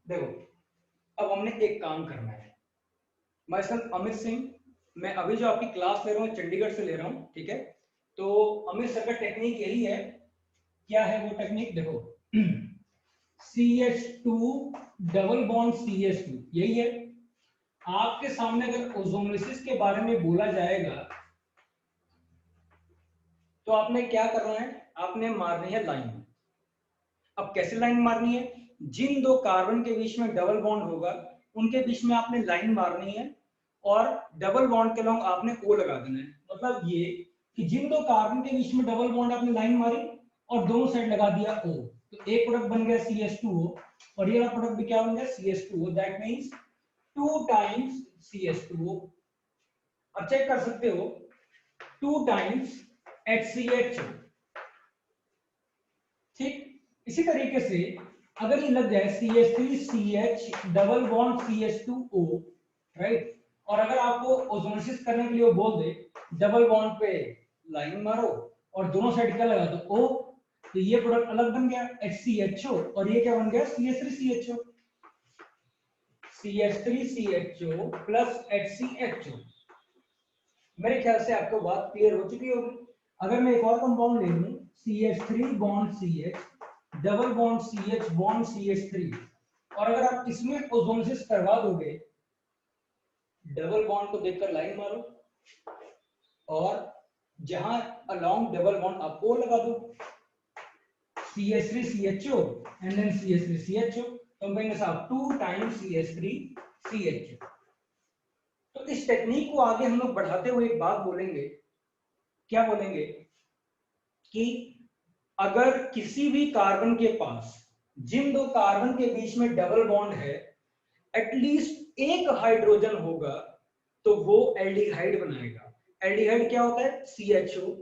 देखो, अब हमने एक काम करना है। मैं सर अमित सिंह, मैं अभी जो आपकी क्लास ले रहा हूँ चंडीगढ़ से ले रहा हूँ, ठीक है। तो अमित सर का टेक्निक यही है। क्या है वो टेक्निक? देखो, CH2 डबल बॉन्ड CH2, यही है। आपके सामने अगर ओजोनोलिसिस के बारे में बोला जाएगा तो आपने क्या करना है? आपने मारनी है लाइन। अब कैसे लाइन मारनी है? जिन दो कार्बन के बीच में डबल बॉन्ड होगा उनके बीच में आपने लाइन मारनी है और डबल बॉन्ड के लॉन्ग आपने O लगा देना है। मतलब ये कि जिन दो कार्बन के बीच में डबल बॉन्ड आपने लाइन मारी और दोनों साइड लगा दिया O, तो एक प्रोडक्ट बन गया CH2O और ये वाला प्रोडक्ट भी क्या बन गया? CH2O। That means 2 times CH2O। अब चेक कर सकते हो 2 टाइम्स HCH। ठीक, इसी तरीके से अगर ये लग जाए CH3CH double bond CH2O, right, और अगर आपको ओजोनोसिस करने के लिए वो बोल दे डबल बॉन्ड पे लाइन मारो और दोनों साइड क्या लगा दो O, तो ये प्रोडक्ट अलग बन गया HCHO और ये क्या बन गया? CH3CHO। CH3CHO plus HCHO। मेरे ख्याल से आपको बात क्लियर हो चुकी होगी। अगर मैं एक और कंपाउंड ले लूं CH3 bond CH double bond CH bond CH3, और अगर आप इसमें ओजोनोसिस करवा दोगे, डबल बॉन्ड को देखकर लाइन मारो और जहां अलोंग डबल बॉन्ड आप O लगा दो, CH3CHO and then CH3CHO, combination of 2 times CH3CHO। तो इस टेक्निक को आगे हम लोग बढ़ाते हुए एक बात बोलेंगे। क्या बोलेंगे? कि अगर किसी भी कार्बन के पास जिन दो कार्बन के बीच में डबल बॉन्ड है एटलीस्ट एक हाइड्रोजन होगा तो वो एल्डिहाइड बनाएगा। एल्डिहाइड क्या होता है? CHO।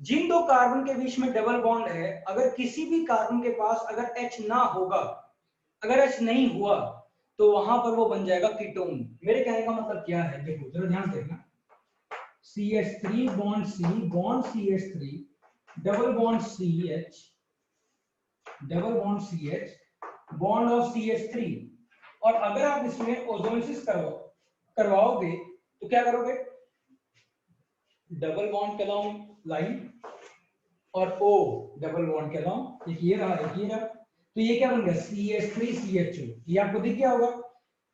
जिन दो कार्बन के बीच में डबल बॉन्ड है, अगर किसी भी कार्बन के पास अगर H ना होगा, अगर H नहीं हुआ तो वहां पर वो बन जाएगा कीटोन। मेरे कहने का मतलब क्या है? देखो जरा ध्यान से देखना, CH3 bond C bond CH3 double bond CH double bond CH bond of CH3, और अगर आप इसमें ओजोनोसिस करवाओगे तो क्या करोगे? डबल बॉन्ड के लॉन्ग लाइन और O डबल बॉन्ड के लॉन्ग, एक ये रहा एक ये रहा, तो ये क्या बन गया? CH3CHO। ये आपको दिख गया होगा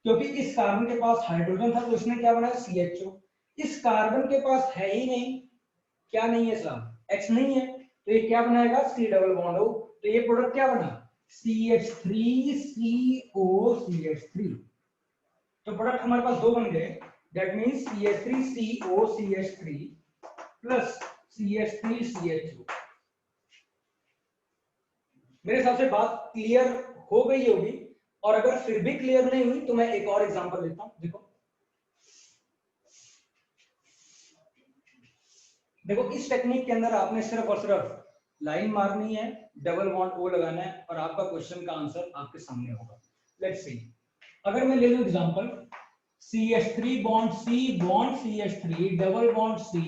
क्योंकि इस कार्बन के पास हाइड्रोजन था तो इसने क्या बनाया? CHO। इस कार्बन के पास है ही नहीं, क्या नहीं है साहब? H नहीं है, तो ये क्या बनाएगा? C double bond O। तो ये प्रोडक्ट क्या बना? CH3COCH3। तो प्रोडक्ट हमारे पास दो बन गए। That means CH3COCH3 plus CH3CHO। मेरे हिसाब से बात क्लियर हो गई होगी, और अगर फिर भी क्लियर नहीं हुई तो मैं एक और एग्जांपल लेता हूं। देखो देखो, इस टेक्निक के अंदर आपने सिर्फ और सिर्फ लाइन मारनी है, डबल बॉन्ड O लगाना है और आपका क्वेश्चन का आंसर आपके सामने होगा। लेट्स सी, अगर मैं ले लूं example CH3 bond C bond CH3 double bond C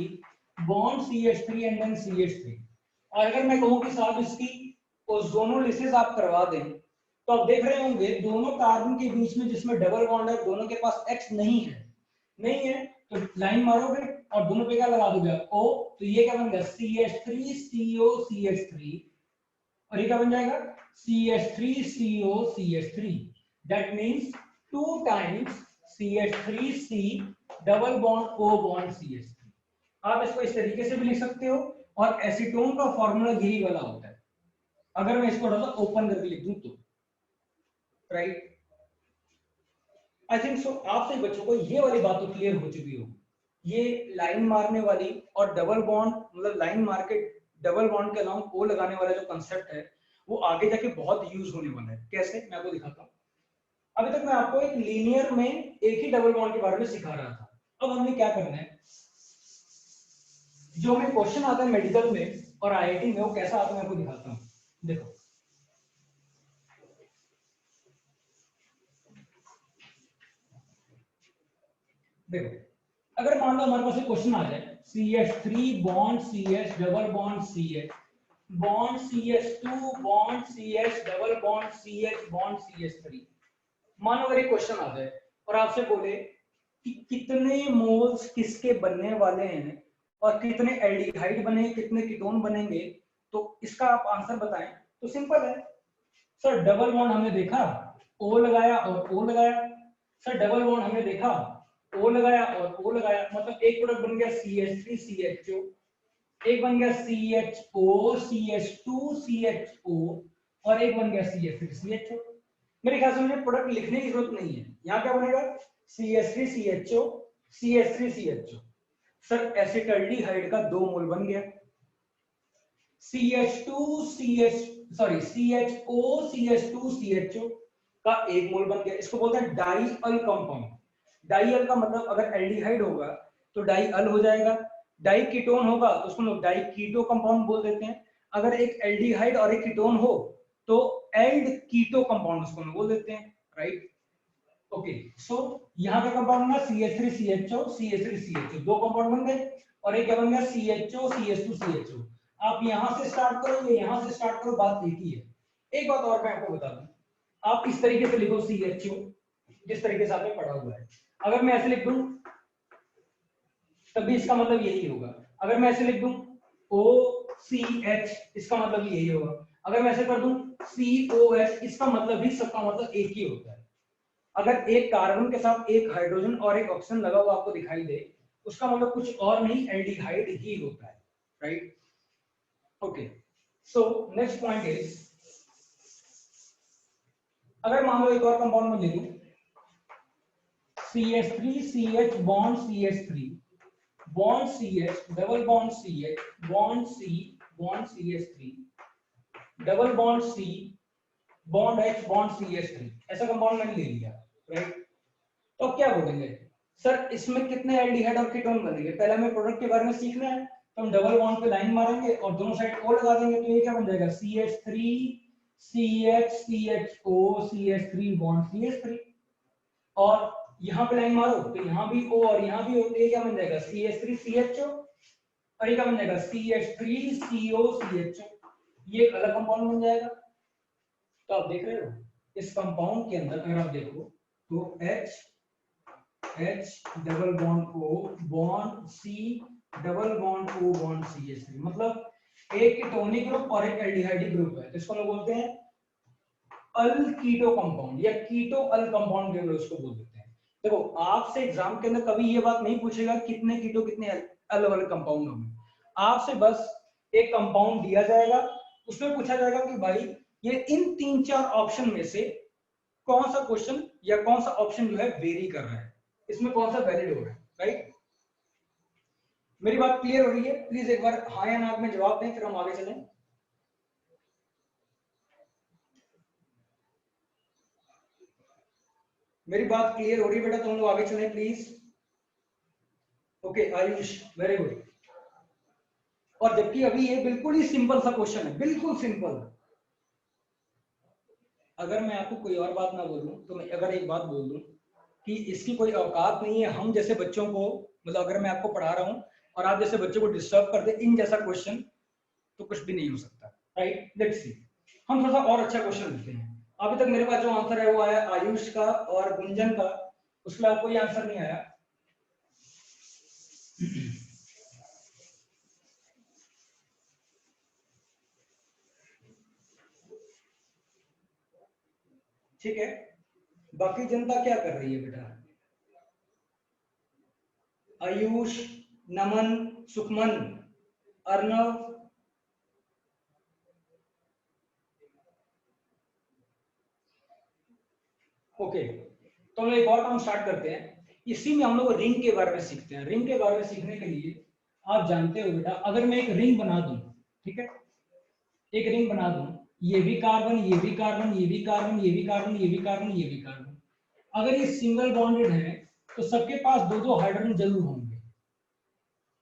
bond CH3 and then CH3, और अगर मैं कहूं कि साहब इसकी ओजोनोलिसिस आप करवा दें, तो आप देख रहे होंगे दोनों कार्बन के बीच में जिसमें डबल बॉन्ड है दोनों के पास H नहीं है, तो लाइन मारोगे और दोनों पे क्या लगा दोगे? O। तो ये क्या बन गया? CH3COCH3, और ये क्या बन जाएगा? CH3COCH3। That means 2 times CH3C double bond O bond CH3। आप इसको इस तरीके से भी लिख सकते हो, और एसीटोन का फॉर्मूला यही वाला होता है। अगर मैं इसको थोड़ा सा ओपन करके लिख दूं तो, राइट, आई थिंक सो आप सभी बच्चों को ये वाली बात तो क्लियर हो चुकी हो। ये लाइन मारने वाली और डबल बॉन्ड, मतलब लाइन मार के डबल बॉन्ड के अलाउंग O लगाने वाला जो कंसेप्ट है वो आगे जाके बहुत यूज होने वाला है। कैसे? मैं आपको दिखाता हूँ। अभी तक मैं आपको एक लीनियर में एक ही डबल बॉन्ड के बारे में सिखा रहा था। अब हमने क्या करना है, जो हमें क्वेश्चन आता है मेडिकल में और IIT में वो कैसा आता है मैं आपको दिखाता हूँ। देखो देखो, अगर मान लो हमारे पास एक क्वेश्चन आ जाए CH3 bond CH double bond CH bond CH2 bond CH double bond CH bond CH3, मान लो अगर एक क्वेश्चन आ जाए और आपसे बोले कि कितने मोल्स किसके बनने वाले हैं और कितने एल्डिहाइड बने, कितने कीटोन बनेंगे, तो इसका आप आंसर बताएं। तो सिंपल है सर, डबल बॉन्ड हमने देखा, ओ लगाया और ओ लगाया। सर डबल बॉन्ड हमने देखा, ओ लगाया और ओ लगाया, मतलब एक प्रोडक्ट बन गया CH3CHO, एक बन गया CHO CH2 CHO और एक बन गया CH3CHO। मेरे ख्याल से मुझे प्रोडक्ट लिखने की जरूरत नहीं है। यहाँ क्या बनेगा, CH3CHO CH3CHO। सर एसिटल्डिहाइड का 2 मोल बन गया, CHO CH2CHO का 1 मोल बन गया। इसको बोलते हैं डाई अल कंपाउंड। डाई अल का मतलब अगर एल्डिहाइड होगा तो डाई अल हो जाएगा, डाई कीटोन होगा तो उसको लोग डाई कीटो कंपाउंड बोल देते हैं। अगर एक एल्डिहाइड और एक कीटोन हो तो एल्ड कीटो कंपाउंड उसको बोल देते हैं, राइट। ओके, सो यहाँ का कंपाउंड बना CH3CHO CH3CHO, 2 कंपाउंड बन गए और एक क्या बन गया CHO CH2CHO। आप यहां से स्टार्ट करो, ये यहां से स्टार्ट करो, बात एक ही है। एक बात और मैं आपको बता दूं, आप इस तरीके से लिखो CHO, जिस तरीके से आपने पढ़ा हुआ है। अगर मैं ऐसे लिख दूं तब भी इसका मतलब यही होगा। अगर मैं ऐसे लिख दूं OCH, इसका मतलब यही होगा। अगर मैं ऐसे कर दूं COH, इसका मतलब भी सबका मतलब एक ही होता है। अगर एक कार्बन के साथ एक हाइड्रोजन और एक ऑक्सीजन लगा हुआ आपको दिखाई दे, उसका मतलब कुछ और नहीं, एल्डिहाइड ही होता है, right. Okay, so next point is, अगर मान लो एक और कंपाउंड में ले लूं CH3CH bond CH3 bond CH double bond CH bond C bond CH3 double bond C bond H bond CH3, ऐसा कंपाउंड मैंने ले लिया, राइट। तो क्या बोलेंगे सर, इसमें कितने एल्डिहाइड और कीटोन बनेंगे। पहले हमें प्रोडक्ट के बारे में सीखना है, तो हम डबल बॉन्ड पे लाइन मारेंगे और दोनों साइड ओ लगा देंगे, तो ये क्या बन जाएगा CH3 CH CHO CH3 bond CH3। और यहाँ पे लाइन मारो तो यहाँ भी O और यहाँ भी O, तो ये क्या बन जाएगा CH3 CHO और ये क्या बन जाएगा CH3 CO CHO। ये एक अलग कंपाउंड बन जाएगा। तो आप देख रहे हो इस कंपाउंड के अंदर अगर आप देखो तो H double bond O bond C double bond O bond CH3, मतलब एक कीटोनिक ग्रुप और एक एल्डिहाइडिक ग्रुप है, तो इसको लोग बोलते हैं अल्कीटो कंपाउंड या कीटो अल कंपाउंड भी उसको बोल देते हैं। देखो आपसे एग्जाम के अंदर कभी ये बात नहीं पूछेगा कितने कीटो कितने अलग अलग कंपाउंड होंगे, आपसे बस एक कंपाउंड दिया जाएगा, उसमें पूछा जाएगा कि भाई ये इन 3-4 ऑप्शन में से कौन सा क्वेश्चन या कौन सा ऑप्शन जो है वेरी कर रहा है, इसमें कौन सा वैलिड हो रहा है, राइट। मेरी बात क्लियर हो रही है? प्लीज एक बार हाँ या ना में जवाब दें, फिर हम आगे चलें। मेरी बात क्लियर हो रही है बेटा, तो हम लोग आगे चलें please. Okay Ayush, very good. और जबकि अभी ये बिल्कुल ही सिंपल सा क्वेश्चन है, बिल्कुल सिंपल। अगर मैं आपको कोई और बात ना बोलूं तो मैं अगर एक बात बोल दूं कि इसकी कोई औकात नहीं है हम जैसे बच्चों को, मतलब अगर मैं आपको पढ़ा रहा हूं और आप जैसे बच्चों को डिस्टर्ब कर दे इन जैसा क्वेश्चन, तो कुछ भी नहीं हो सकता, राइट। लेट्स सी, हम थोड़ा सा और अच्छा क्वेश्चन लिखते हैं। अभी तक मेरे पास जो आंसर है वो आया आयुष का और गुंजन का, उसके अलावा कोई आंसर नहीं आया। ठीक है, बाकी जनता क्या कर रही है बेटा? आयुष, नमन, सुखमन, अर्णव, ओके। तो हम लोग एक और काम स्टार्ट करते हैं। इसी में हम लोग रिंग के बारे में सीखते हैं। रिंग के बारे में सीखने के लिए आप जानते हो बेटा, अगर मैं एक रिंग बना दूं, ठीक है, एक रिंग बना दूं, ये भी कार्बन ये भी कार्बन ये भी कार्बन ये भी कार्बन ये भी कार्बन ये भी कार्बन, अगर ये सिंगल बॉन्डेड है तो सबके पास दो दो हाइड्रोजन जरूर होंगे।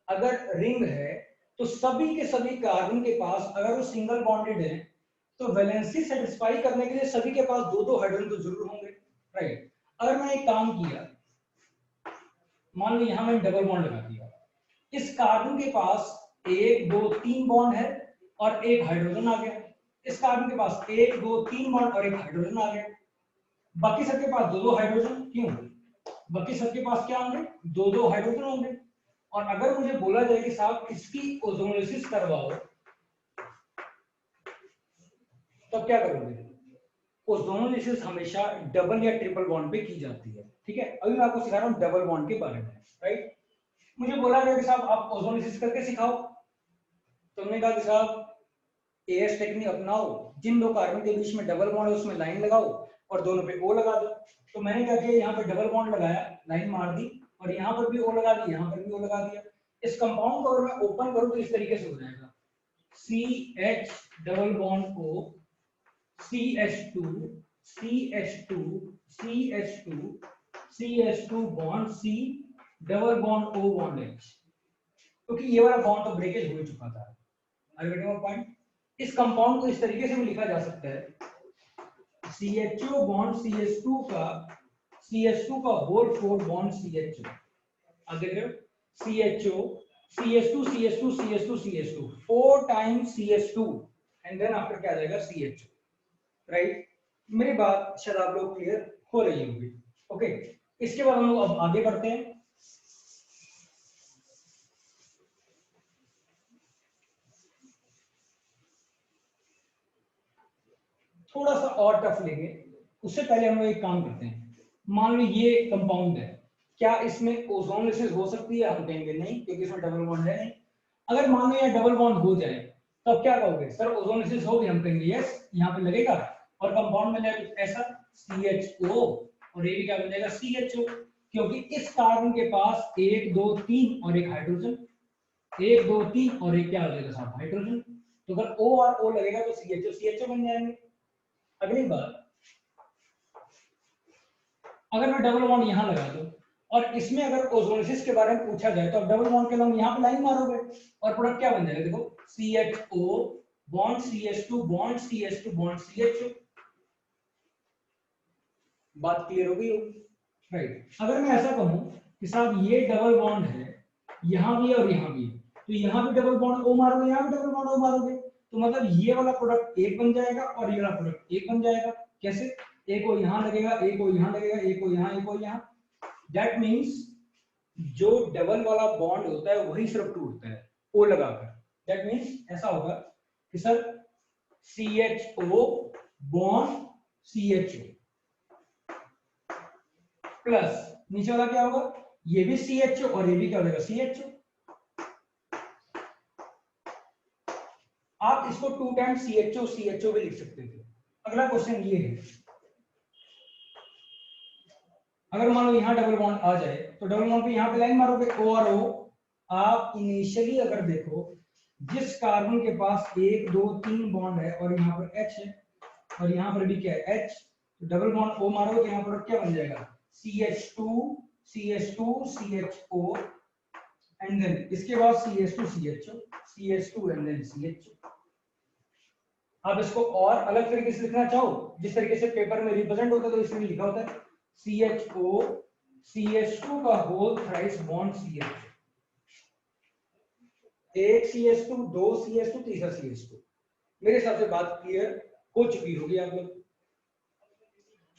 अगर रिंग है तो सभी के सभी कार्बन के पास, अगर वो सिंगल बॉन्डेड है तो वैलेंसी सेटिस्फाई करने के लिए सभी के पास दो दो हाइड्रोजन तो जरूर होंगे, राइट। अगर मैं एक काम किया, मान लो यहां मैंने डबल बॉन्ड लगा दिया, इस कार्बन के पास 1 2 3 बॉन्ड है और एक हाइड्रोजन आ गया, इस कार्बन के पास 1 2 3 बॉन्ड और एक हाइड्रोजन आ गया। बाकी सबके पास दो दो हाइड्रोजन क्यों, बाकी सबके पास क्या होंगे, दो दो हाइड्रोजन होंगे। और अगर मुझे बोला जाए कि साहब इसकी ओजोनोलिसिस करवाओ, तो क्या करोगे, ओजोनोलिसिस हमेशा डबल या ट्रिपल बॉन्ड पे की जाती है। ठीक है, अभी मैं आपको सिखा रहा हूँ डबल बॉन्ड के बारे में, राइट। मुझे बोला गया कि साहब आप ओजोनोलिसिस करके सिखाओ, तो हमने कहा कि साहब एएस टेक्निक अपनाओ, जिन दो कार्बन के बीच में डबल बॉन्ड है उसमें लाइन लगाओ और दोनों पे ओ लगा दो। तो मैंने क्या किया, यहाँ पे डबल बॉन्ड लगाया, लाइन मार दी, और यहाँ पर भी ओ लगा दी, यहाँ पर भी ओ लगा दिया। इस कंपाउंड को अगर मैं ओपन करूँ तो इस तरीके से हो जाएगा, CH double bond O, CH2 CH2 CH2 CH2 bond C double bond O bond H, क्योंकि ये वाला बॉन्ड तो ब्रेकेज हो चुका था। पॉइंट, इस कंपाउंड को इस तरीके से भी लिखा जा सकता है, CHO बॉन्ड CH2 का होल 4 बॉन्ड CHO, अब देख रहे हो, CHO CH2 CH2 CH2 CH2 4 times CH2 and then after क्या आ जाएगा CHO, राइट। मेरी बात शायद आप लोग क्लियर हो रही होगी। ओके, इसके बाद हम लोग अब आगे बढ़ते हैं। थोड़ा सा और टफ लेंगे, उससे पहले हम लोग एक काम करते हैं। मान लो ये कंपाउंड है, क्या इसमें ओजोनोलिसिस हो सकती है, हम कहेंगे नहीं क्योंकि इसमें डबल बॉन्ड है नहीं। अगर मान लो ये डबल बॉन्ड हो जाए तब क्या कहोगे, सर ओजोनोलिसिस होगी, हम कहेंगे यस, यहाँ पे लगेगा और कंपाउंड में जाएगा ऐसा CHO और ये भी क्या बन जाएगा CHO, क्योंकि इस कार्बन के पास 1 2 3 और एक हाइड्रोजन, 1 2 3 और एक क्या हो जाएगा साहब हाइड्रोजन। तो अगर O और O लगेगा तो CHO बन जाएंगे। अगली बात, अगर मैं डबल बॉन्ड यहां लगा दूं और इसमें अगर ओजोनोलिसिस के बारे में पूछा जाए तो अब डबल बॉन्ड के लंग यहां पे लाइन मारोगे और प्रोडक्ट क्या बन जाएगा, देखो CHO bond CH2 bond CH2 bond CHO। बात क्लियर हो गई होगी, राइट। अगर मैं ऐसा कहूं कि साहब ये डबल बॉन्ड है, यहां भी और यहां भी, तो यहां भी डबल बॉन्ड O मारोगे, यहां भी डबल बॉन्ड O मारोगे, तो मतलब ये वाला प्रोडक्ट एक बन जाएगा और ये वाला प्रोडक्ट एक बन जाएगा। कैसे, एक को यहां लगेगा, एक को यहां लगेगा, एक को यहां, एक को यहां। दैट मींस जो डबल वाला बॉन्ड होता है वही सिर्फ टूटता है O लगाकर। दैट मींस ऐसा होगा कि sir CHO bond CHO plus नीचे वाला क्या होगा, ये भी CHO और ये भी क्या हो जाएगा CHO। आप इसको 2 टाइम्स CHO भी लिख सकते थे। अगला क्वेश्चन ये है, अगर मान लो यहां डबल बॉन्ड आ जाए तो डबल बॉन्ड पे यहां पे लाइन मारोगे O और O। आप इनिशियली अगर देखो, जिस कार्बन के पास 1 2 3 बॉन्ड है और यहाँ पर H है और यहाँ पर भी क्या है H, तो डबल बॉन्ड O मारोगे तो यहाँ पर क्या बन जाएगा CH2 CH2 CHO and then इसके बाद CH2 CHO CH2 and then CHO। आप इसको और अलग तरीके से लिखना चाहो, जिस तरीके से पेपर में रिप्रेजेंट होता है तो इसमें लिखा होता है CHO CH2 का होल थ्राइस बॉन्ड CH, एक CH2 दो CH2 तीसरा CH2। मेरे हिसाब से बात क्लियर हो चुकी होगी आप लोग।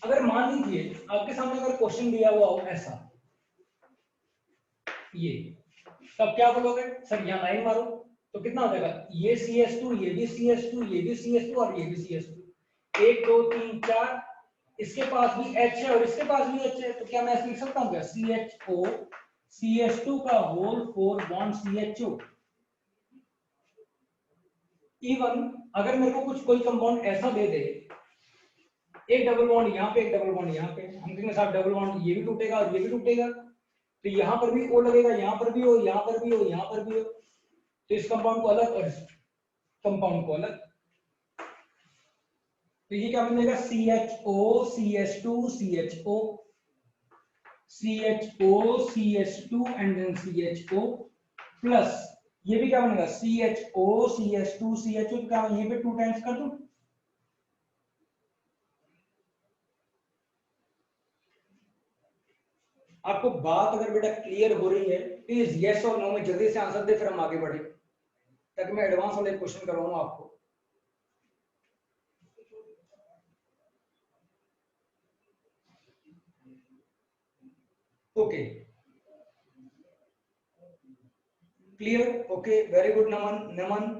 अगर मान लीजिए आपके सामने अगर क्वेश्चन दिया हुआ हो ऐसा, ये, तब क्या बोलोगे, सर यहाँ लाइन मारो तो कितना हो जाएगा, ये CH2 ये भी CH2 ये भी CH2 और ये भी CH2, 1 2 3 4, इसके पास भी H है और इसके पास भी H है, तो क्या मैं ऐसे लिख सकता हूँ क्या CHO CH2 का होल 4 बॉन्ड CHO। इवन अगर मेरे को कुछ कोई कंपाउंड ऐसा दे दे, एक डबल बॉन्ड यहाँ पे एक डबल बॉन्ड यहाँ पे, हम कहेंगे साहब डबल बॉन्ड ये भी टूटेगा और ये भी टूटेगा, तो यहाँ पर भी O लगेगा, यहाँ पर भी हो, यहाँ पर भी हो, यहाँ पर भी हो, तो इस कंपाउंड को अलग और इस कंपाउंड को अलग। तो ये क्या बन जाएगा CHO CH2 CHO CHO CH2 and then CHO plus ये भी क्या बनेगा CHO CH2 CHO, तो क्या यहीं पे 2 टाइम्स कर दूं। आपको बात अगर बेटा क्लियर हो रही है प्लीज यस और नो में जल्दी से आंसर दे, फिर हम आगे बढ़े ताकि मैं एडवांस वाले क्वेश्चन करवाऊं आपको। Okay, clear, okay, very good Naman. Naman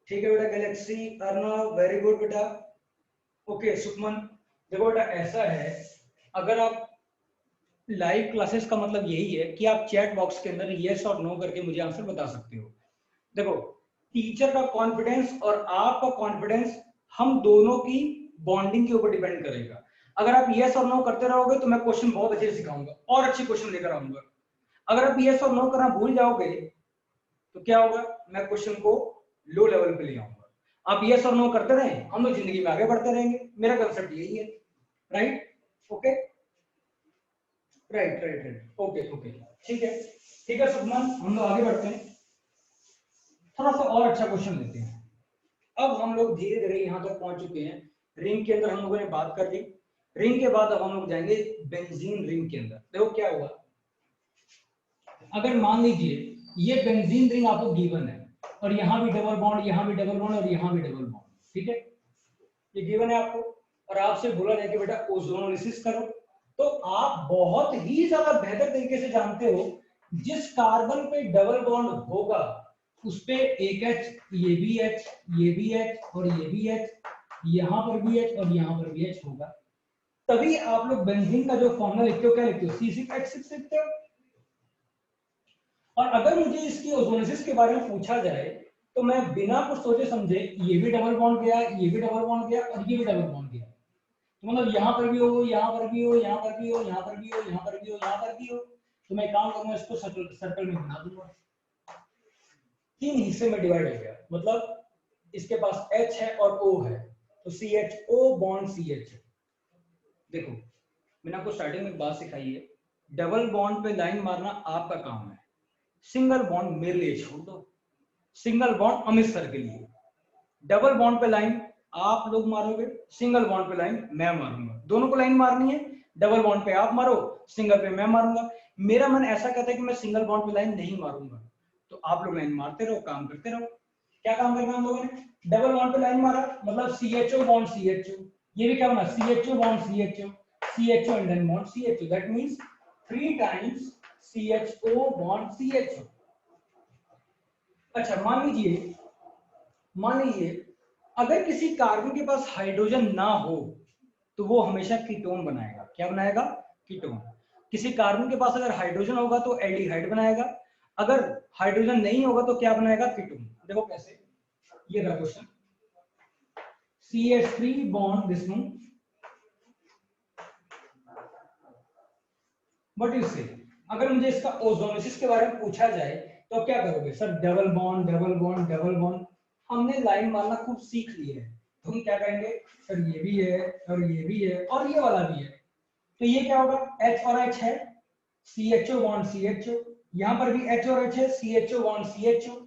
ठीक है बेटा, गैलेक्सी अर्नव वेरी गुड बेटा। ओके सुखमन, देखो बेटा ऐसा है, अगर आप लाइव क्लासेस का मतलब यही है कि आप चैट बॉक्स के अंदर यस और नो करके मुझे आंसर बता सकते हो। देखो टीचर का कॉन्फिडेंस और आपका कॉन्फिडेंस हम दोनों की बॉन्डिंग के ऊपर डिपेंड करेगा। अगर आप यस और नो करते रहोगे तो मैं क्वेश्चन बहुत अच्छे से सिखाऊंगा और अच्छे क्वेश्चन लेकर आऊंगा। अगर आप यस और नो करना भूल जाओगे तो क्या होगा, मैं क्वेश्चन को लो लेवल पे ले आऊंगा। आप यस और नो करते रहे, हम लोग जिंदगी में आगे बढ़ते रहेंगे। मेरा कंसेप्ट यही है, right? Okay, right right right, okay okay, ठीक है। ठीक है सुखमन, हम लोग आगे बढ़ते हैं, थोड़ा सा और अच्छा क्वेश्चन लेते हैं। अब हम लोग धीरे धीरे यहाँ तक पहुंच चुके हैं, रिंग के अंदर हम लोगों ने बात कर ली। रिंग के बाद अब हम लोग जाएंगे बेंजीन रिंग के अंदर। देखो क्या हुआ, अगर मान लीजिए ये बेंजीन रिंग आपको गिवन है और यहाँ भी डबल बॉन्ड, यहाँ भी डबल बॉन्ड और यहाँ भी डबल बॉन्ड, ठीक है, ये गिवन है आपको, और आपसे बोला जाए कि बेटा ओजोनोलिसिस करो, तो आप बहुत ही ज्यादा बेहतर तरीके से जानते हो जिस कार्बन पे डबल बॉन्ड होगा उस पे एक H, ये भी H, ये भी H और ये भी H, यहाँ पर भी H और यहाँ पर भी H होगा। तभी आप लोग बेंजीन का जो फॉर्मूला लिखते हो क्या लिखते हो, C6H6 लिखते हो। और अगर मुझे इसकी ओजोनोलिसिस के बारे में पूछा जाए तो मैं बिना कुछ सोचे समझे, ये भी डबल बॉन्ड गया, ये भी डबल बॉन्ड गया और ये भी डबल बॉन्ड गया, तो मतलब यहाँ पर भी हो, यहाँ पर भी हो, यहाँ पर भी हो, यहाँ पर भी हो, यहाँ पर भी हो, यहाँ पर भी हो, तो मैं काम करूंगा, इसको सर्कल में बना दूंगा। 3 हिस्से में डिवाइड हो गया, मतलब इसके पास H है और O है, तो CHO बॉन्ड CH। देखो मैंने आपको स्टार्टिंग में बात सिखाई है, डबल बॉन्ड पे लाइन मारना आपका काम है, सिंगल बॉन्ड मेरे लिए छोड़ दो, सिंगल बॉन्ड अमित सर के लिए। डबल बॉन्ड पे लाइन आप लोग मारोगे, सिंगल बॉन्ड पे लाइन मैं मारूंगा, दोनों को लाइन मारनी है। डबल बॉन्ड पे आप मारो, सिंगल पे मैं मारूंगा। मेरा मन ऐसा कहता है कि मैं सिंगल बॉन्ड पे लाइन नहीं मारूंगा, तो आप लोग लाइन मारते रहो, काम करते रहो। क्या काम करना हम लोगों ने, डबल बॉन्ड पे लाइन मारा मतलब CHO बॉन्ड CHO, ये भी क्या बना CHO bond CHO, CHO and then bond CHO, that means 3 times CHO bond CHO। अच्छा मान लीजिए अगर किसी कार्बन के पास हाइड्रोजन ना हो तो वो हमेशा कीटोन बनाएगा। क्या बनाएगा, कीटोन। किसी कार्बन के पास अगर हाइड्रोजन होगा तो एल्डिहाइड बनाएगा, अगर हाइड्रोजन नहीं होगा तो क्या बनाएगा, कीटोन। देखो कैसे, ये रहा question, CH3 bond this one, what you से। अगर मुझे इसका ओजोनोसिस के बारे में पूछा जाए तो क्या करोगे sir, double bond double bond double bond. हमने लाइन मारना खूब सीख लिया है, तो हम क्या कहेंगे सर ये भी है और ये भी है और ये वाला भी है, तो ये क्या होगा, H और H है, CHO बॉन्ड CHO, यहाँ पर भी H और H है, CHO बॉन्ड CHO।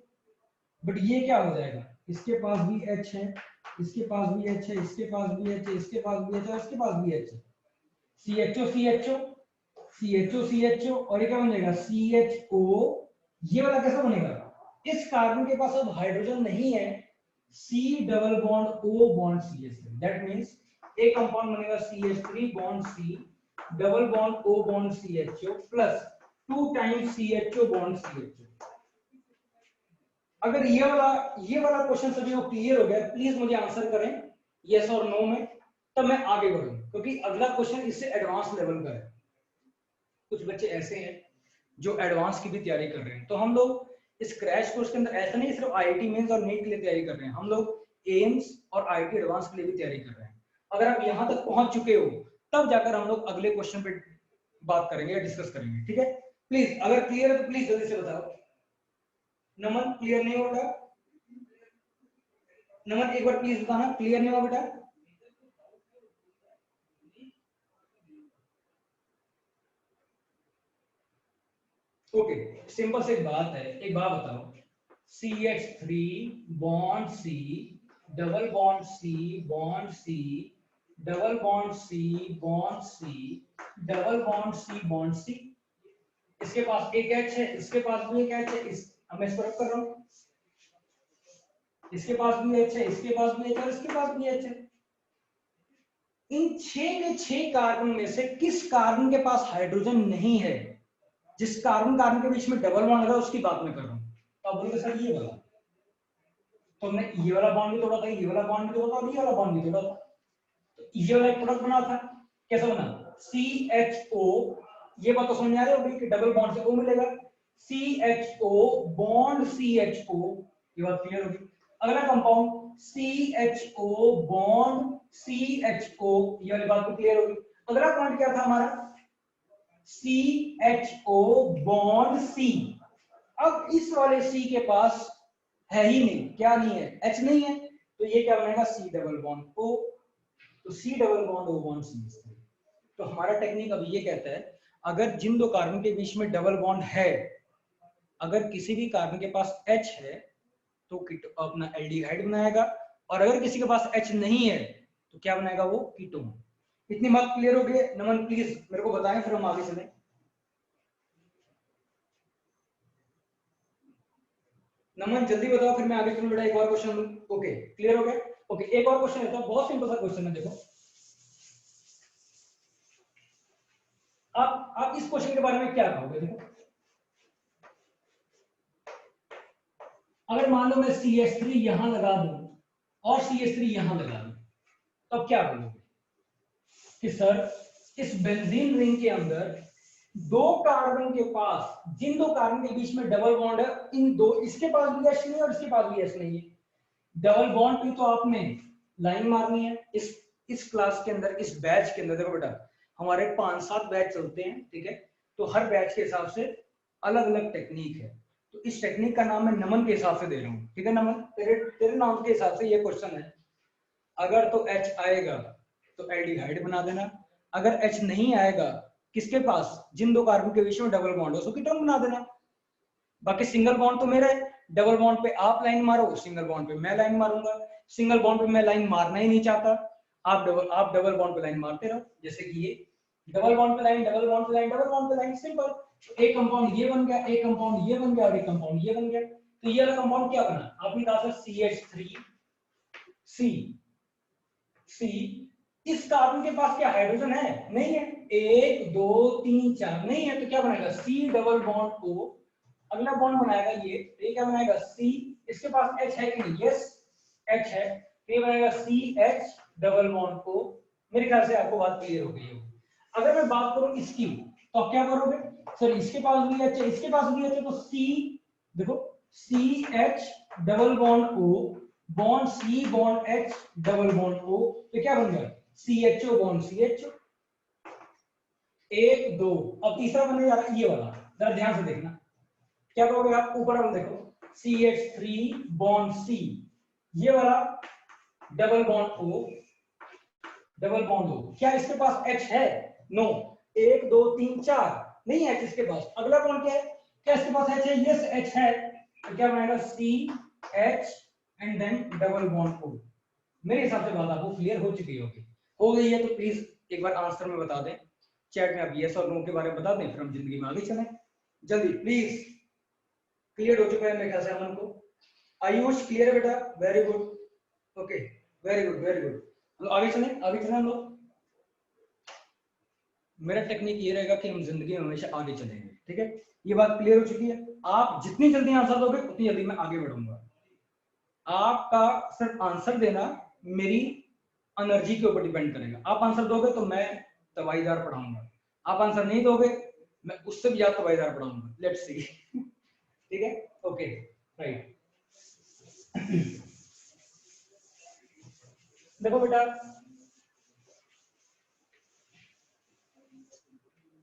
बट ये क्या हो जाएगा, इसके पास भी H है, इसके पास भी H है, इसके पास भी H है, इसके पास भी H है, इसके पास भी H है, CHO CHO CHO CHO और ये क्या बन जाएगा CHO। ये वाला कैसा बनेगा, इस कार्बन के पास अब हाइड्रोजन नहीं है, C double bond O bond CH3, that means एक कंपाउंड बनेगा CH3 bond C double bond O bond CHO plus 2 times CHO bond CHO। अगर ये वाला क्वेश्चन सभी को क्लियर हो गया, प्लीज मुझे आंसर करें यस और नो में, तब मैं आगे बढ़ूं, क्योंकि अगला क्वेश्चन इससे एडवांस लेवल का है। कुछ बच्चे ऐसे हैं जो एडवांस की भी तैयारी कर रहे हैं, तो हम लोग इस क्रैश कोर्स के अंदर ऐसा नहीं सिर्फ IIT मेंस और नीट के लिए तैयारी कर रहे हैं, हम लोग एम्स और IIT एडवांस के लिए भी तैयारी कर रहे हैं। अगर आप यहां तक पहुंच चुके हो तब जाकर हम लोग अगले क्वेश्चन पे बात करेंगे या डिस्कस करेंगे, ठीक है। प्लीज अगर क्लियर है तो प्लीज जल्दी से बताओ। नमन क्लियर नहीं होगा, नमन एक बार प्लीज बताना, क्लियर नहीं होगा बेटा। ओके सिंपल से एक बात है, एक बात बताओ, CH3 bond C, double bond C, bond C, double bond C, bond C, double bond C, bond C। इसके पास एक H है, इसके पास भी एक H है, मैं इसको रख कर रहा हूं, इसके पास भी H है, इसके पास भी H है, इसके पास भी H है। इन 6 के 6 कार्बन में से किस कार्बन के पास हाइड्रोजन नहीं है? जिस कार्बन कार्बन के बीच में डबल बॉन्ड लगा उसकी बात मैं कर रहा हूं। तो आप बोलोगे सर ये वाला, तो हमने ये वाला बॉन्ड भी तोड़ा था, ये वाला बॉन्ड भी तोड़ा था और ये वाला बॉन्ड भी तोड़ा था। तो ये वाला एक प्रोडक्ट बना था, कैसा बना? CHO, ये बात तो समझ आ रही होगी कि डबल बॉन्ड से O मिलेगा, CHO बॉन्ड CHO, ये बात क्लियर होगी। अगला कंपाउंड CHO बॉन्ड CHO, ये वाली बात तो क्लियर होगी। अगला पॉइंट क्या था हमारा? CHO bond C। अब इस वाले C के पास है ही नहीं, क्या नहीं है? H नहीं है, तो ये क्या बनेगा? C डबल बॉन्ड O, तो C double bond O bond C। तो हमारा टेक्निक अब ये कहता है, अगर जिन दो कार्बन के बीच में डबल बॉन्ड है, अगर किसी भी कार्बन के पास H है तो अपना एल्डिहाइड बनाएगा, और अगर किसी के पास H नहीं है तो क्या बनाएगा? वो कीटोन। इतनी बात क्लियर हो गई? नमन प्लीज मेरे को बताएं, फिर हम आगे चलें। नमन जल्दी बताओ, फिर मैं आगे चलूं बेटा। एक और क्वेश्चन, ओके क्लियर हो गया? ओके, एक और क्वेश्चन है, बहुत सिंपल सा क्वेश्चन है, देखो आप इस क्वेश्चन के बारे में क्या कहोगे? देखो, अगर मान लो मैं CH3 यहां लगा दूं और CH3 यहां लगा दूं, तब क्या बोलोगे? कि सर इस बेंजीन रिंग के अंदर दो कार्बन के पास, जिन दो कार्बन के बीच में डबल बॉन्ड है, इन दो, इसके पास भी H नहीं है और इसके पास भी H नहीं है। डबल बॉन्ड पे तो आपने लाइन मारनी है। इस क्लास के अंदर, इस बैच के अंदर देखो बेटा, हमारे 5-7 बैच चलते हैं, ठीक है? तो हर बैच के हिसाब से अलग अलग टेक्निक है। तो इस टेक्निक का नाम मैं नमन के हिसाब से दे रहा हूँ, ठीक है नमन? तेरे नाम के हिसाब से ये क्वेश्चन है। अगर तो H आएगा तो एल्डिहाइड बना देना, अगर H नहीं आएगा, किसके पास? जिन दो कार्बन के बीच में डबल बॉन्ड है, उसको कीटोन बना देना। बाकी सिंगल बॉन्ड तो मेरा है, डबल बॉन्ड पे आप लाइन मारो, सिंगल बॉन्ड पे मैं लाइन मारूंगा। सिंगल बॉन्ड पे मैं लाइन मारना ही नहीं चाहता, आप डबल बॉन्ड पे लाइन मारते रहो, जैसे कि ये डबल बॉन्ड पे लाइन, डबल बॉन्ड पे लाइन, डबल बॉन्ड पे लाइन, सिंपल। एक कंपाउंड ये बन गया, एक कंपाउंड ये बन गया और एक कंपाउंड ये बन गया। तो ये वाला कंपाउंड क्या बना? आपने कहा था CH3C। इस कार्बन के पास क्या हाइड्रोजन है? नहीं है। 1 2 3 4 नहीं है, तो क्या बनेगा? C double bond O। अगला बॉन्ड बनाएगा ये, तो ये क्या बनाएगा? C। इसके पास H है कि नहीं? यस H है, तो ये बनेगा CH डबल बॉन्ड O। मेरे ख्याल से आपको बात क्लियर हो गई है। अगर मैं बात करूं इसकी, तो आप क्या करोगे? सर इसके पास भी H है, इसके पास भी H है, तो C, देखो CH double bond O bond C bond H double bond O, तो क्या बन गया? CHO bond CHO। 1 2, अब तीसरा बनने जा रहा है ये वाला, जरा ध्यान से देखना। क्या करोगे आप? ऊपर हम देखो, CH3 बॉन्ड C, ये वाला double bond O, double bond O। क्या इसके पास H है? नो। 1 2 3 4 नहीं है इसके पास। अगला बॉन्ड क्या है? क्या इसके पास H है? यस H है, तो क्या बनेगा? CH and then double bond O। मेरे हिसाब से बात आपको क्लियर हो चुकी होगी। हो गई है तो प्लीज एक बार आंसर में बता दें, चैट में आप यस और नो के बारे में बता दें, फिर हम जिंदगी में आगे चलें। जल्दी प्लीज। क्लियर हो चुका है मेरे ख्याल से अमन को। आयुष क्लियर है बेटा? Very good, okay very good very good. आगे चलें, आगे चलें हम लोग। मेरा टेक्निक ये रहेगा कि हम जिंदगी में हमेशा आगे चलेंगे, ठीक है? ये बात क्लियर हो चुकी है। आप जितनी जल्दी आंसर दोगे उतनी जल्दी मैं आगे बढ़ूंगा। आपका सिर्फ आंसर देना मेरी एनर्जी के ऊपर डिपेंड करेगा। आप आंसर दोगे तो मैं तवाईदार पढ़ाऊंगा, आप आंसर नहीं दोगे मैं उससे भी ज्यादा तवाईदार पढ़ाऊंगा। Let's see. ठीक है, ओके राइट। देखो बेटा,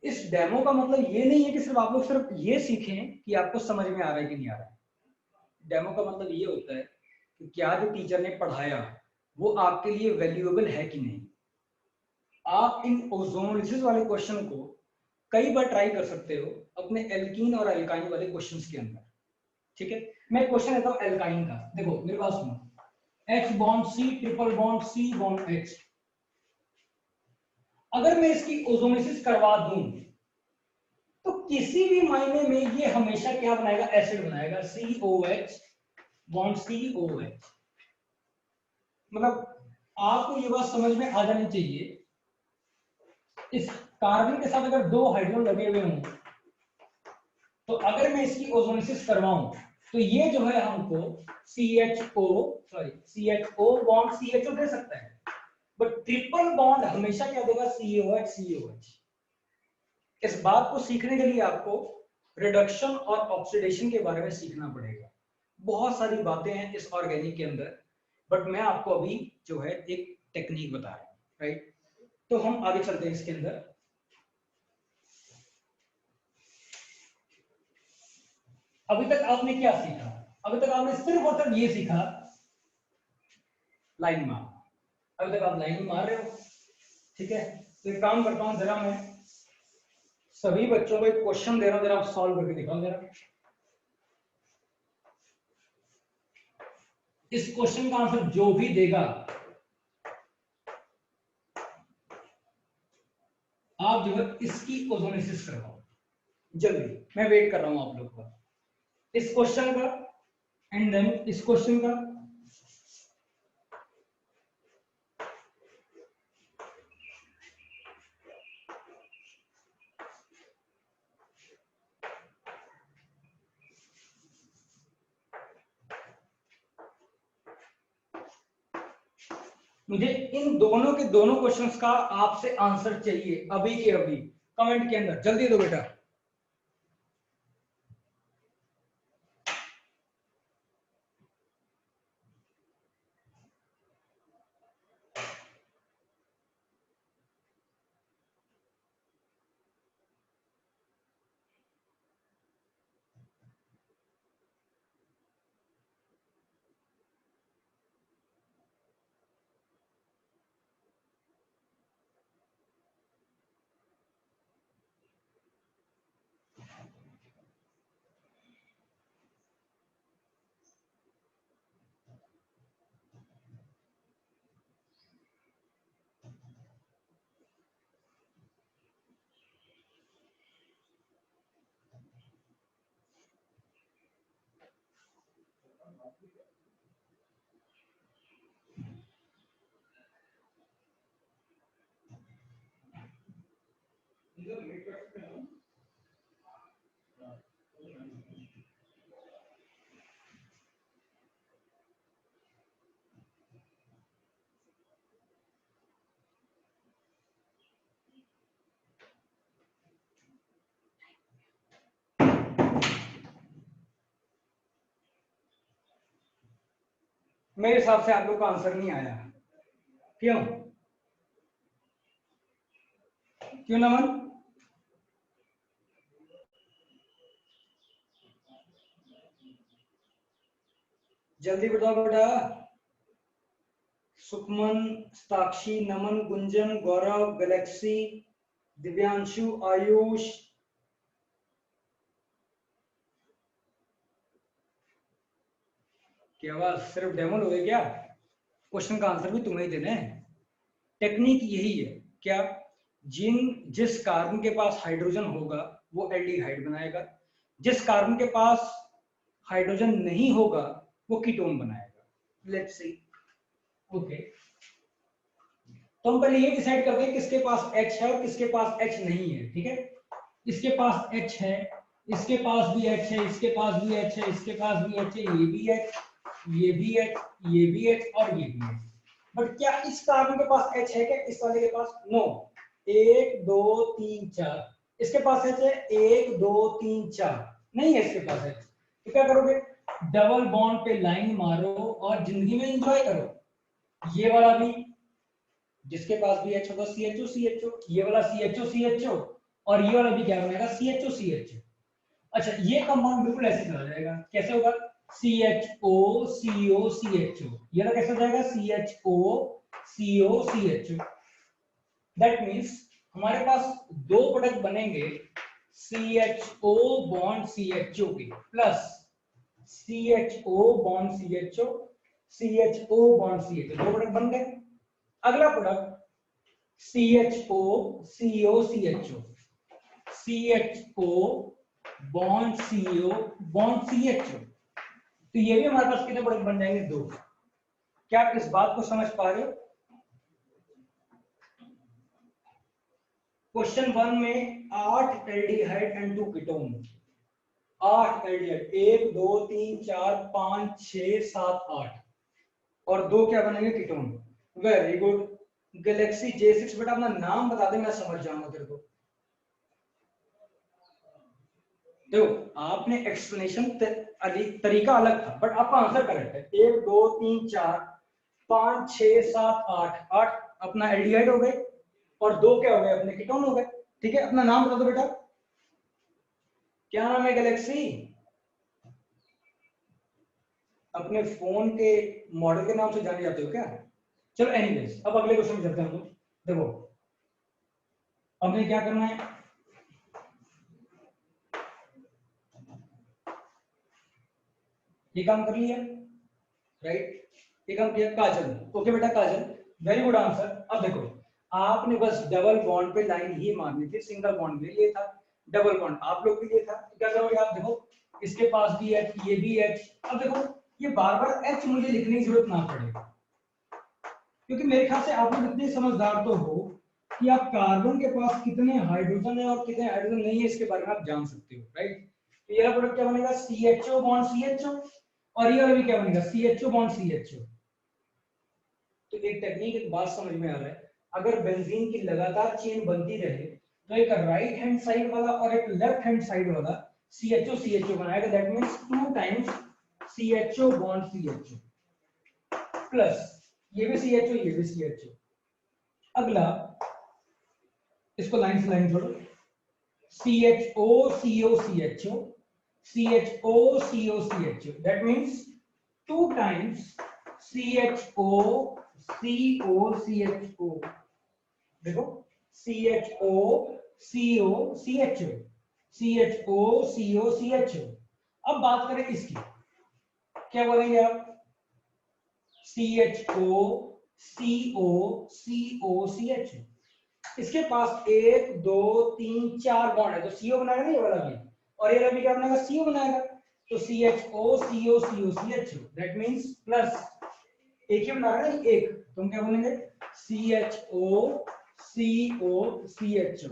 इस डेमो का मतलब ये नहीं है कि सिर्फ आप लोग सिर्फ ये सीखें कि आपको समझ में आ रहा है कि नहीं आ रहा है। डेमो का मतलब ये होता है कि क्या जो टीचर ने पढ़ाया वो आपके लिए वैल्यूएबल है कि नहीं। आप इन ओजोनोलिसिस वाले क्वेश्चन को कई बार ट्राई कर सकते हो अपने एल्कीन और एल्काइन वाले क्वेश्चंस के अंदर। ठीक है, मैं क्वेश्चन लेता हूं एल्काइन का। देखो मेरे पास सुनो, H bond C, triple bond C bond H। अगर मैं इसकी ओजोनेसिस करवा दूं तो किसी भी मायने में ये हमेशा क्या बनाएगा, एसिड बनाएगा, COH बॉन्ड COH। मतलब आपको ये बात समझ में आ जानी चाहिए, इस कार्बन के साथ अगर दो हाइड्रोजन लगे हुए हों तो अगर मैं इसकी ओजोनेसिस करवाऊं तो ये जो है हमको CHO बॉन्ड CHO दे सकता है, बट ट्रिपल बॉन्ड हमेशा क्या देगा, COH। इस बात को सीखने के लिए आपको रिडक्शन और ऑक्सीडेशन के बारे में सीखना पड़ेगा। बहुत सारी बातें हैं इस ऑर्गेनिक के अंदर, बट मैं आपको अभी जो है एक टेक्निक बता रहा हूं, राइट। तो हम आगे चलते हैं इसके अंदर। अभी तक आपने क्या सीखा? अभी तक आपने सिर्फ और सिर्फ ये सीखा लाइन मार। अभी तक आप लाइन मार रहे हो, ठीक है। तो एक काम करता हूं, जरा मैं सभी बच्चों को एक क्वेश्चन दे रहा हूं, जरा आप सॉल्व करके दिखाओ जरा। इस क्वेश्चन का आंसर जो भी देगा आप जो है इसकी ओजोनेसिस करवाओ जल्दी, मैं वेट कर रहा हूं आप लोग का, इस क्वेश्चन का एंड देन इस क्वेश्चन का। मुझे इन दोनों के दोनों क्वेश्चंस का आपसे आंसर चाहिए अभी के अभी, कमेंट के अंदर जल्दी दो बेटा। मेरे हिसाब से आप लोग का आंसर नहीं आया, क्यों क्यों नमन? जल्दी बताओ बेटा। सुखमन, साक्षी, नमन, गुंजन, गौरव, गैलेक्सी, दिव्यांशु, आयुष। क्या बात, सिर्फ डेमो लोगे क्या? क्वेश्चन का आंसर भी तुम्हें ही देना है। टेक्निक यही है क्या, जिस कार्बन के पास हाइड्रोजन होगा वो एल्डिहाइड बनाएगा, जिस कार्बन के पास हाइड्रोजन नहीं होगा वो कीटोन बनाएगा। Let's see. ओके, तो हम पहले ये डिसाइड करते हैं किसके पास H है और किसके पास H नहीं है, ठीक है। इसके पास H है, इसके पास भी H है, इसके पास भी H है, इसके पास भी H है, ये भी H, ये भी H, ये भी H और ये भी H। बट क्या इस कार्बन के पास H है क्या, इस वाले के पास? नो। 1 2 3 4 इसके पास H है, 1 2 3 4 नहीं है इसके पास H। तो क्या करोगे, डबल बॉन्ड पे लाइन मारो और जिंदगी में एंजॉय करो। ये वाला भी जिसके पास भी H होगा CHO, ये वाला CHO और ये वाला भी क्या बनेगा, CHO। अच्छा, ये कंपाउंड बिल्कुल ऐसे चला जाएगा, कैसे होगा, CHO, ये वाला कैसे हो जाएगा, CHO। दैट मींस हमारे पास दो प्रोडक्ट बनेंगे CHO बॉन्ड CHO के plus CHO bond CHO, CHO bond CHO, दो प्रोडक्ट बन गए। अगला product CHO CO CHO, CHO bond CO bond CHO, तो ये भी हमारे पास कितने प्रोडक्ट बन जाएंगे? दो। क्या आप इस बात को समझ पा रहे हो? क्वेश्चन 1 में 8 एल्डिहाइड एंड 2 कीटोन, 8 एल्डिहाइड, 1 2 3 4 5 6 7 8, और दो क्या बनेंगे? Ketone. Very good. Galaxy J6, बेटा अपना नाम बता दे, मैं समझ जाऊंगा तेरे को। देखो आपने एक्सप्लेनेशन तरीका अलग था, बट आपका आंसर करेक्ट है। 1 2 3 4 5 6 7 8, 8 अपना एल्डिहाइड हो गए और दो क्या हो गए? अपने कीटोन हो गए। ठीक है, अपना नाम बता दो बेटा, क्या नाम है? गैलेक्सी। अपने फोन के मॉडल के नाम से जाने जाते हो क्या? चलो एनीवेज, अब अगले क्वेश्चन में चलते हैं हम लोग। देखो हमें क्या करना है, ये काम कर लिया, राइट? ये काम किया। काजल, ओके बेटा काजल, वेरी गुड आंसर। अब देखो आपने बस डबल बॉन्ड पे लाइन ही मारनी थी, सिंगल बॉन्ड के लिए था, डबल बॉन्ड आप लोग के लिए था। तो क्या करोगे आप? देखो इसके पास भी H, ये भी H। अब देखो ये बार बार H मुझे लिखने की जरूरत ना पड़े, क्योंकि मेरे ख्याल से आप लोग इतने समझदार तो हो कि आप कार्बन के पास कितने हाइड्रोजन है और कितने हाइड्रोजन नहीं है इसके बारे में आप जान सकते हो, राइट? तो ये प्रोडक्ट क्या बनेगा? CHO बॉन्ड CHO, और ये वाला भी क्या बनेगा? CHO bond CHO। तो एक टेक्निक, एक बात समझ में आ रहा है, अगर बेंजीन की लगातार चेन बनती रहे तो एक राइट हैंड साइड वाला और एक लेफ्ट हैंड साइड वाला CHO CHO बनाएगा, that means 2 times CHO bond CHO plus ये भी CHO, ये भी CHO। अगला इसको लाइन से लाइन जोड़ो, CHO CO CHO, CHO CO CHO, that means 2 times CHO CO CHO। देखो CHO CO CHO, CHO CO CHO। अब बात करें इसकी, क्या बोलेंगे आप? CHO CO CO CHO। इसके पास 1 2 3 4 बॉन्ड है, तो CO बनाएगा ना ये वाला भी, और ये वाला भी क्या बनाएगा? CO बनाएगा। तो CHO CO CO CHO, that means plus एक ही बना रहा है ना, एक, तो हम क्या बोलेंगे? CHO CO CHO।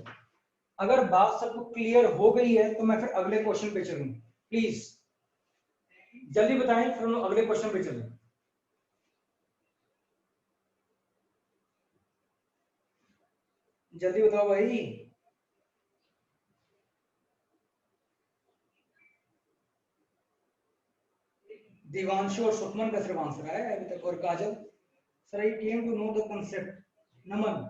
अगर बात सबको क्लियर हो गई है तो मैं फिर अगले क्वेश्चन पे चलूं, प्लीज जल्दी बताएं, फिर हम अगले क्वेश्चन पे चलें। जल्दी बताओ भाई। दिवांशु और सुखमन का सिर्फ आंसर आया है अभी तक, और Kajal sir I came to know the concept. Naman,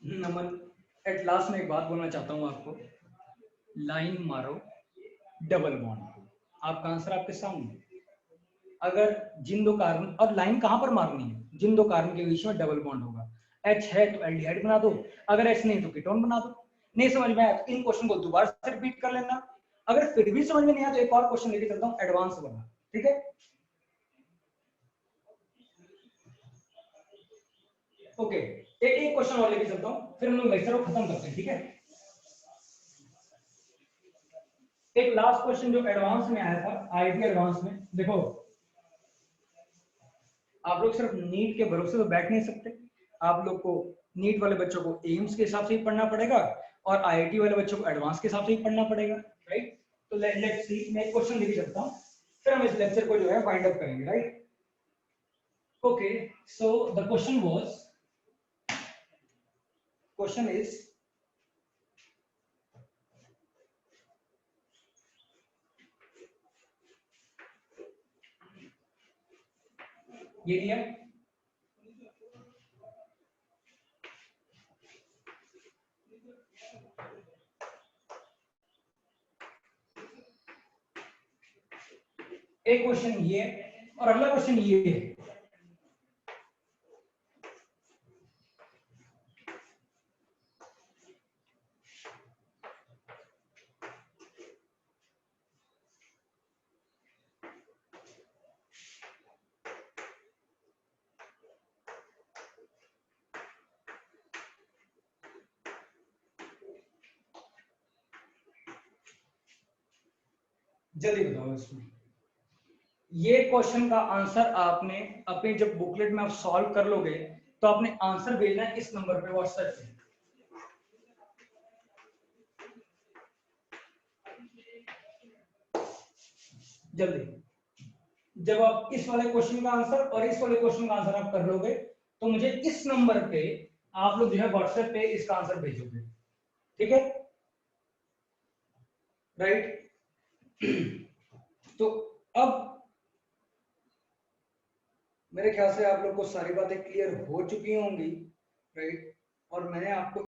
Naman at last में एक बात बोलना चाहता हूं आपको, लाइन मारो डबल बॉन्ड, आपका आंसर आपके सामने। अगर जिन दो कार्बन, और लाइन कहां पर मारनी है? जिन दो कार्बन के बीच में डबल बॉन्ड होगा, H है तो एल्डिहाइड बना दो, अगर H नहीं तो कीटोन बना दो। नहीं समझ में आया तो इन क्वेश्चन को दोबारा से रिपीट कर लेना, अगर फिर भी समझ में नहीं आया तो एक और क्वेश्चन लेके चलता हूं एडवांस वाला, ठीक है? ओके, एक क्वेश्चन और लेके चलता हूं, फिर हम लोग लेक्चर को खत्म करते हैं, ठीक है? एक लास्ट क्वेश्चन जो एडवांस में आया था, आईआईटी एडवांस में, देखो आप लोग सिर्फ नीट के भरोसे तो बैठ नहीं सकते, आप लोग को नीट वाले बच्चों को एम्स के हिसाब से ही पढ़ना पड़ेगा और आईआईटी वाले बच्चों को एडवांस के हिसाब से ही पढ़ना पड़ेगा, राइट? तो लेट्स सी, मैं एक क्वेश्चन लेके चलता हूं, फिर हम इस लेक्चर को जो है वाइंड अप करेंगे, right? Okay, so the question is ये लिया, एक क्वेश्चन ये और अगला क्वेश्चन ये है। जल्दी बताओ इसमें। ये क्वेश्चन का आंसर आपने अपने जब बुकलेट में आप सॉल्व कर लोगे तो आपने आंसर भेजना है इस नंबर पे व्हाट्सएप पे। जल्दी, जब आप इस वाले क्वेश्चन का आंसर और इस वाले क्वेश्चन का आंसर आप कर लोगे तो मुझे इस नंबर पे आप लोग जो है व्हाट्सएप पे इसका आंसर भेजोगे, ठीक है, राइट। तो अब मेरे ख्याल से आप लोग को सारी बातें क्लियर हो चुकी होंगी, राइट। और मैंने आपको